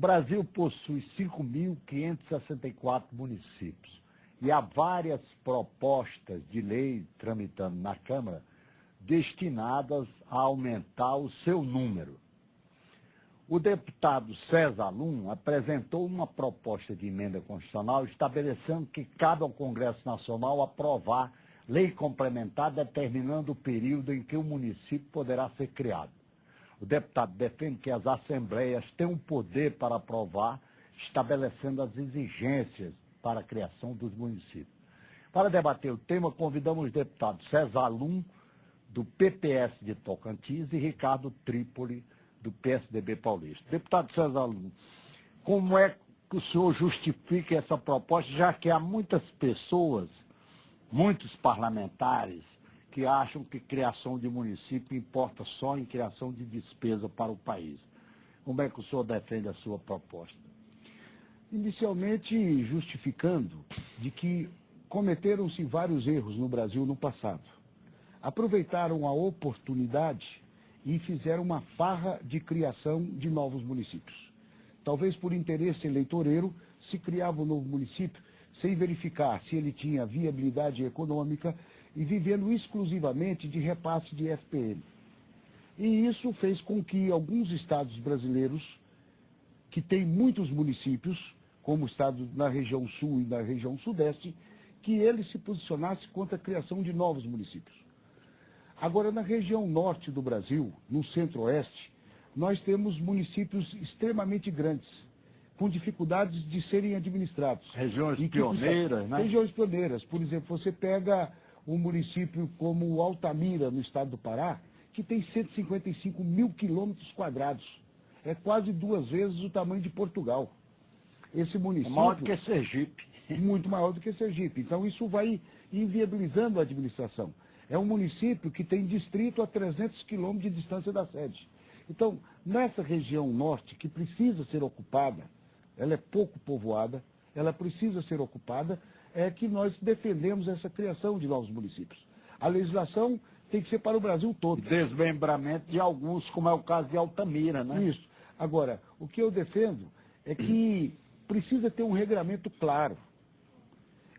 Brasil possui 5.564 municípios e há várias propostas de lei tramitando na Câmara destinadas a aumentar o seu número. O deputado César Lum apresentou uma proposta de emenda constitucional estabelecendo que cabe ao Congresso Nacional aprovar lei complementar determinando o período em que o município poderá ser criado. O deputado defende que as assembleias têm um poder para aprovar, estabelecendo as exigências para a criação dos municípios. Para debater o tema, convidamos os deputados César Lum, do PPS de Tocantins, e Ricardo Trípoli, do PSDB paulista. Deputado César Lum, como é que o senhor justifica essa proposta, já que há muitas pessoas, muitos parlamentares, que acham que criação de município importa só em criação de despesa para o país? Como é que o senhor defende a sua proposta? Inicialmente justificando de que cometeram-se vários erros no Brasil no passado. Aproveitaram a oportunidade e fizeram uma farra de criação de novos municípios. Talvez por interesse eleitoreiro se criava um novo município sem verificar se ele tinha viabilidade econômica e vivendo exclusivamente de repasse de FPM. E isso fez com que alguns estados brasileiros, que têm muitos municípios, como o estado na região sul e na região sudeste, que eles se posicionassem contra a criação de novos municípios. Agora, na região norte do Brasil, no centro-oeste, nós temos municípios extremamente grandes, com dificuldades de serem administrados. Regiões pioneiras, né? Regiões pioneiras. Por exemplo, você pega um município como Altamira, no estado do Pará, que tem 155 mil quilômetros quadrados. É quase 2 vezes o tamanho de Portugal. Esse município... É maior do que Sergipe. Muito maior do que Sergipe. Então, isso vai inviabilizando a administração. É um município que tem distrito a 300 quilômetros de distância da sede. Então, nessa região norte, que precisa ser ocupada, ela é pouco povoada, ela precisa ser ocupada, é que nós defendemos essa criação de novos municípios. A legislação tem que ser para o Brasil todo. Desmembramento de alguns, como é o caso de Altamira, né? Isso. Agora, o que eu defendo é que precisa ter um regramento claro.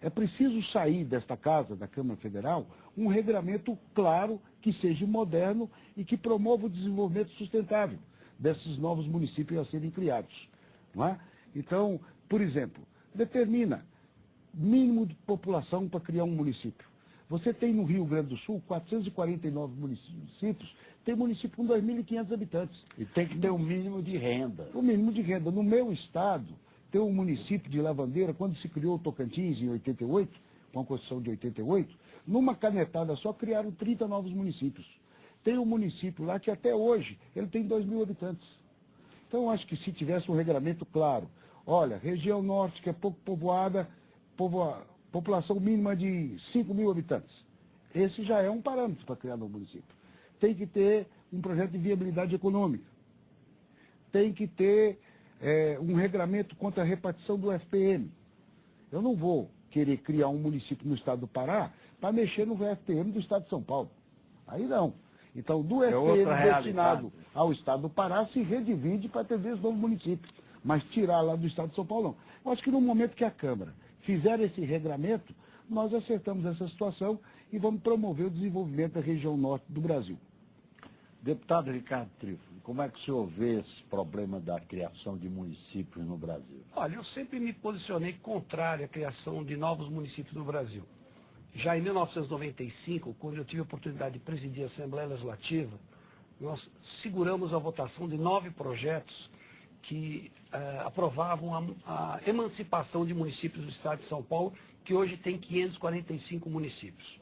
É preciso sair desta casa, da Câmara Federal, um regramento claro, que seja moderno e que promova o desenvolvimento sustentável desses novos municípios a serem criados. Não é? Então, por exemplo, determina mínimo de população para criar um município. Você tem no Rio Grande do Sul 449 municípios, tem município com 2.500 habitantes. E tem que ter um mínimo de renda. O mínimo de renda. No meu estado, tem um município de Lavandeira, quando se criou o Tocantins em 88, com a Constituição de 88, numa canetada só criaram 30 novos municípios. Tem um município lá que até hoje ele tem 2.000 habitantes. Então, acho que se tivesse um regramento claro, olha, região norte, que é pouco povoada, população mínima de 5.000 habitantes. Esse já é um parâmetro para criar um município. Tem que ter um projeto de viabilidade econômica. Tem que ter um regramento contra a repartição do FPM. Eu não vou querer criar um município no estado do Pará para mexer no FPM do estado de São Paulo. Aí não. Então, do FPM destinado ao estado do Pará se redivide para atender os novos municípios. Mas tirar lá do estado de São Paulo, não. Eu acho que no momento que a Câmara fizer esse regramento, nós acertamos essa situação e vamos promover o desenvolvimento da região norte do Brasil. Deputado Ricardo Trípoli, como é que o senhor vê esse problema da criação de municípios no Brasil? Olha, eu sempre me posicionei contrário à criação de novos municípios no Brasil. Já em 1995, quando eu tive a oportunidade de presidir a Assembleia Legislativa, nós seguramos a votação de 9 projetos que aprovavam a emancipação de municípios do estado de São Paulo, que hoje tem 545 municípios.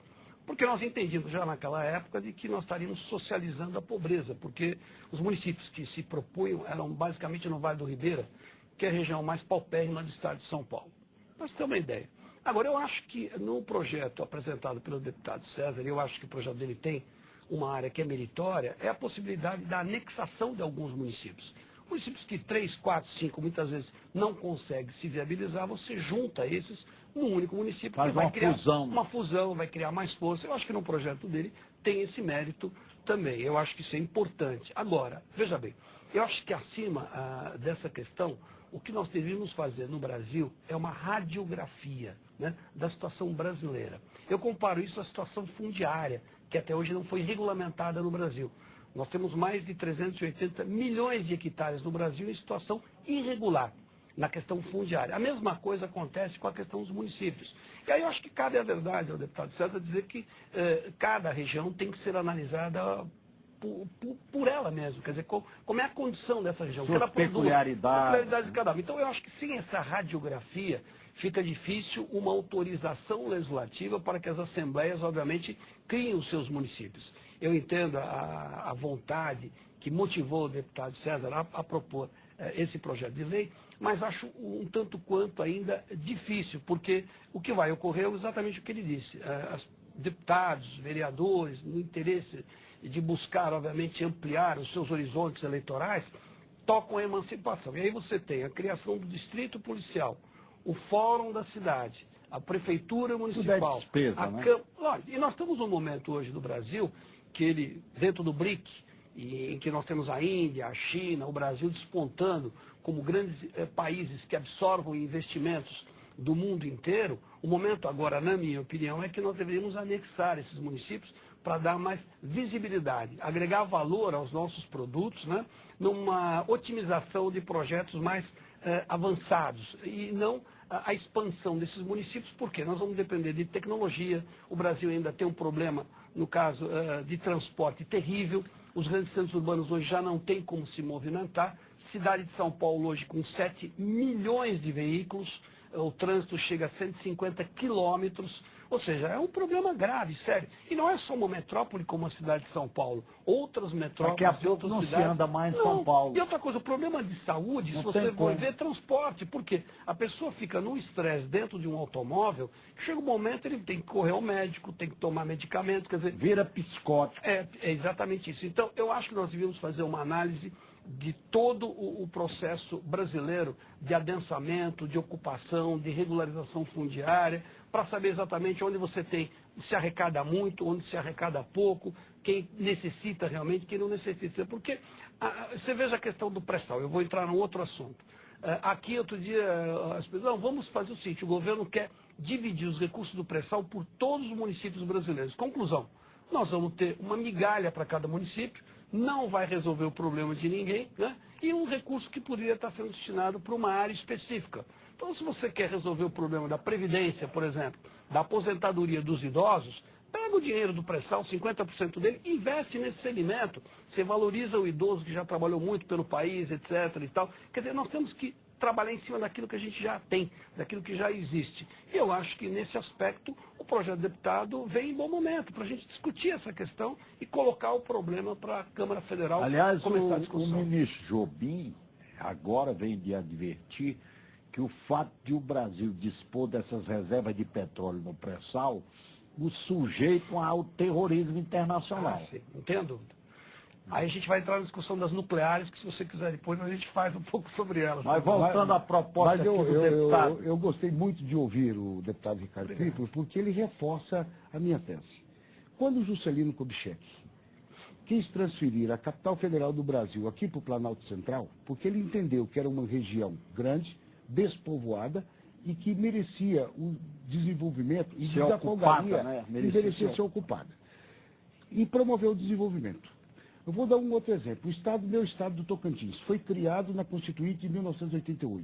Porque nós entendíamos já naquela época de que nós estaríamos socializando a pobreza, porque os municípios que se propunham eram basicamente no Vale do Ribeira, que é a região mais paupérrima do estado de São Paulo. Para você ter uma ideia. Agora, eu acho que no projeto apresentado pelo deputado César, eu acho que o projeto dele tem uma área que é meritória, é a possibilidade da anexação de alguns municípios. Municípios que 3, 4, 5, muitas vezes não conseguem se viabilizar, você junta esses num único município. Faz que vai criar uma fusão, vai criar mais força. Eu acho que no projeto dele tem esse mérito também. Eu acho que isso é importante. Agora, veja bem, eu acho que acima dessa questão, O que nós deveríamos fazer no Brasil é uma radiografia, né, da situação brasileira. Eu comparo isso à situação fundiária, que até hoje não foi regulamentada no Brasil. Nós temos mais de 380 milhões de hectares no Brasil em situação irregular na questão fundiária. A mesma coisa acontece com a questão dos municípios. E aí eu acho que cabe a verdade ao deputado César dizer que cada região tem que ser analisada por ela mesma, quer dizer, como é a condição dessa região, suas peculiaridades de cada uma. Então eu acho que sem essa radiografia fica difícil uma autorização legislativa para que as assembleias, obviamente, criem os seus municípios. Eu entendo a vontade que motivou o deputado César a propor esse projeto de lei, mas acho um tanto quanto ainda difícil, porque o que vai ocorrer é exatamente o que ele disse. Deputados, vereadores, no interesse de buscar, obviamente, ampliar os seus horizontes eleitorais, tocam a emancipação. E aí você tem a criação do distrito policial, o fórum da cidade, a prefeitura municipal. Tudo é despesa, né? Olha, e nós temos um momento hoje no Brasil, que ele, dentro do BRIC, em que nós temos a Índia, a China, o Brasil despontando como grandes países que absorvam investimentos do mundo inteiro, o momento agora, na minha opinião, é que nós deveríamos anexar esses municípios para dar mais visibilidade, agregar valor aos nossos produtos, né, numa otimização de projetos mais avançados e não a expansão desses municípios, porque nós vamos depender de tecnologia. O Brasil ainda tem um problema, no caso de transporte terrível. Os grandes centros urbanos hoje já não têm como se movimentar. Cidade de São Paulo hoje com 7 milhões de veículos, o trânsito chega a 150 quilômetros, ou seja, é um problema grave, sério. E não é só uma metrópole como a cidade de São Paulo, outras metrópoles Daqui a pouco não se anda mais em São Paulo. E outra coisa, o problema de saúde, se você for ver, transporte, porque a pessoa fica num estresse dentro de um automóvel, que chega um momento ele tem que correr ao médico, tem que tomar medicamento, quer dizer... Vira psicótico. É exatamente isso. Então, eu acho que nós devíamos fazer uma análise de todo o processo brasileiro de adensamento, de ocupação, de regularização fundiária, para saber exatamente onde você tem, se arrecada muito, onde se arrecada pouco, quem necessita realmente, quem não necessita. Porque você veja a questão do pré-sal, eu vou entrar num outro assunto. Aqui, outro dia, as pessoas, não, vamos fazer o seguinte, o governo quer dividir os recursos do pré-sal por todos os municípios brasileiros. Conclusão, nós vamos ter uma migalha para cada município, não vai resolver o problema de ninguém, né? E um recurso que poderia estar sendo destinado para uma área específica. Então, se você quer resolver o problema da previdência, por exemplo, da aposentadoria dos idosos, pega o dinheiro do pré-sal, 50% dele, investe nesse segmento. Você valoriza o idoso que já trabalhou muito pelo país, etc. e tal. Quer dizer, nós temos que trabalhar em cima daquilo que a gente já tem, daquilo que já existe. E eu acho que, nesse aspecto, o projeto de deputado vem em bom momento para a gente discutir essa questão e colocar o problema para a Câmara Federal. Aliás, começar a discussão. o ministro Jobim agora vem de advertir que o fato de o Brasil dispor dessas reservas de petróleo no pré-sal o sujeitam ao terrorismo internacional. Sim, não tenha dúvida. Aí a gente vai entrar na discussão das nucleares, que se você quiser depois a gente faz um pouco sobre elas. Mas voltando à proposta aqui do deputado. Eu gostei muito de ouvir o deputado Ricardo Pipo, porque ele reforça a minha tese. Quando o Juscelino Kubitschek quis transferir a capital federal do Brasil aqui para o Planalto Central, porque ele entendeu que era uma região grande, despovoada, e que merecia o desenvolvimento e desafogaria, né? merecia ser ocupada. E promoveu o desenvolvimento. Eu vou dar um outro exemplo. Meu estado do Tocantins foi criado na Constituinte de 1988.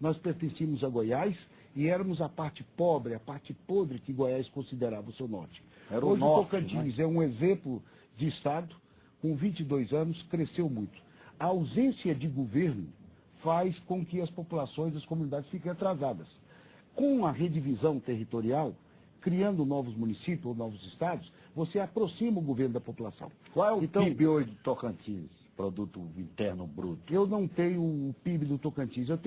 Nós pertencíamos a Goiás e éramos a parte pobre, a parte podre que Goiás considerava o seu norte. Hoje o Tocantins é um exemplo de estado, com 22 anos, cresceu muito. A ausência de governo faz com que as populações, as comunidades fiquem atrasadas. Com a redivisão territorial, criando novos municípios ou novos estados, você aproxima o governo da população. Qual é o PIB hoje do Tocantins, Produto Interno Bruto? Eu não tenho o PIB do Tocantins.